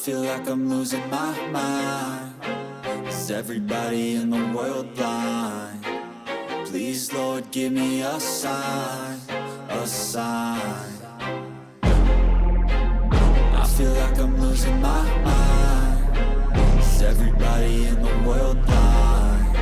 feel like I'm losing my mind. Is everybody in the world blind? Please, Lord, give me a sign, a sign. I feel like I'm losing my mind. Is everybody in the world blind?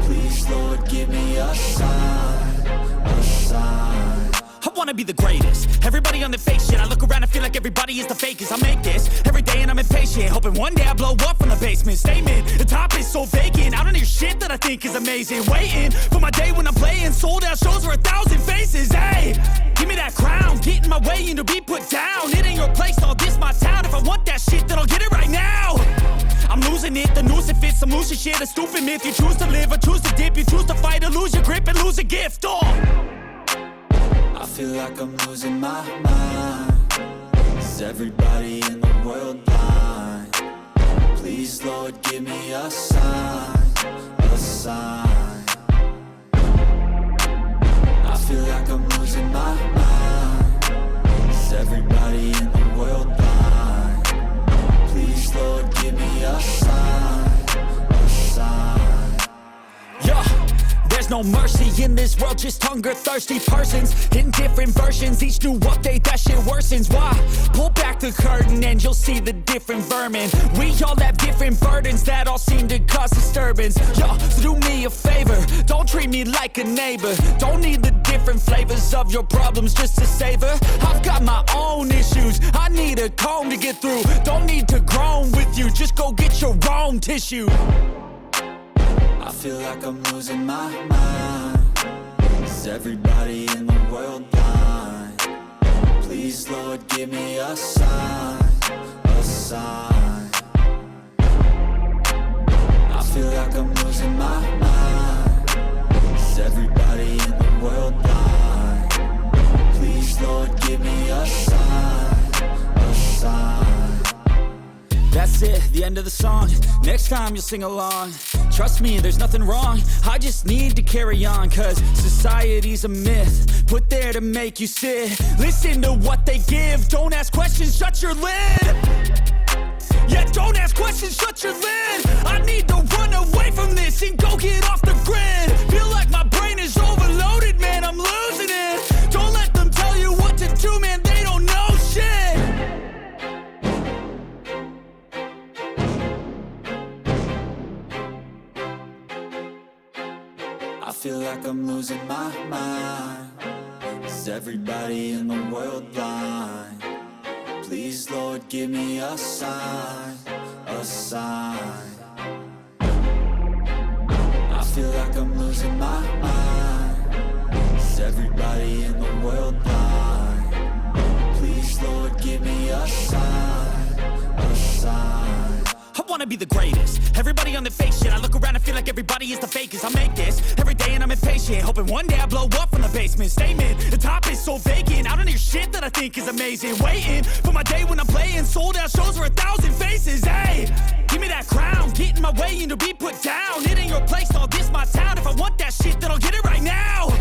Please, Lord, give me a sign, a sign. I wanna be the greatest. Everybody on the fake shit. I look around and feel like everybody is the fakest. I make this every day and I'm impatient, hoping one day I blow up from the basement. Statement, the top is so vacant. I don't hear shit that I think is amazing. Waiting for my day when I'm playing sold out shows for 1,000 faces. Hey, give me that crown, get in my way and to be put down. It ain't your place, all this my town. If I want that shit, then I'll get it right now. I'm losing it, the noose it fits, I'm losing shit. A stupid myth, you choose to live or choose to dip. You choose to fight or lose your grip and lose a gift. I feel like I'm losing my mind. Is everybody in the world blind? Please, Lord, give me a sign, a sign. I feel like I'm losing my mind. Is everybody in the world blind? Please, Lord, give me a sign, a sign. Yeah. There's no mercy in this world, just hunger-thirsty persons in different versions. Each new update, that shit worsens. Why? Pull back the curtain and you'll see the different vermin. We all have different burdens that all seem to cause disturbance. Yo, so do me a favor, don't treat me like a neighbor. Don't need the different flavors of your problems just to savor. I've got my own issues, I need a comb to get through. Don't need to groan with you, just go get your own tissue. I feel like I'm losing my mind. Is everybody in the world blind? Please, Lord, give me a sign, a sign. I feel like I'm losing my mind. Is everybody in the world blind? Please, Lord, give me a sign, a sign. That's it, the end of the song. Next time you'll sing along. Trust me, there's nothing wrong. I just need to carry on, cause society's a myth put there to make you sit. Listen to what they give. Don't ask questions, shut your lid. Yeah, don't ask questions, shut your lid. I need to run away from this and go get off the grid. Feel like my brain is overloaded, man, I'm losing it. Don't let them tell you what to do, man, they don't know shit. I feel like I'm losing my mind. Is everybody in the world blind? Please, Lord, give me a sign, a sign. I feel like I'm losing my mind. Is everybody in the world blind? Please, Lord, give me a sign, a sign. I wanna be the greatest. Everybody on the fake shit. I look around and feel like everybody is the fakest. I make this every day and I'm impatient, hoping one day I blow up from the basement. Statement, the top is so vacant. I don't hear shit that I think is amazing. Waiting for my day when I'm playing sold out shows for 1,000 faces. Hey, give me that crown, get in my way and to be put down. It ain't your place, all this my town. If I want that shit, then I'll get it right now.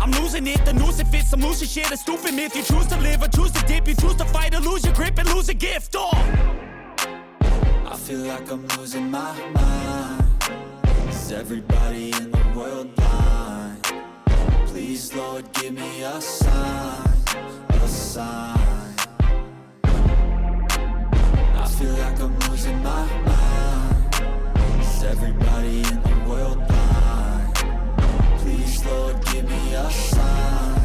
I'm losing it, the noose it fits, I'm losing shit. A stupid myth, you choose to live or choose to dip. You choose to fight or lose your grip and lose a gift. I feel like I'm losing my mind. Is everybody in the world blind? Please, Lord, give me a sign, a sign. I feel like I'm losing my mind. Is everybody in the world blind? Please, Lord, give me a sign,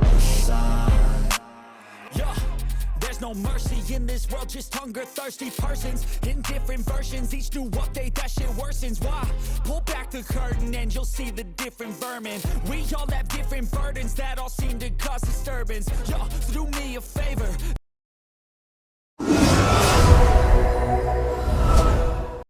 a sign. Yeah. There's no mercy in this world, just hunger-thirsty persons in different versions. Each new update, that shit worsens. Why? Pull back the curtain and you'll see the different vermin. We all have different burdens that all seem to cause disturbance. Yo, so do me a favor,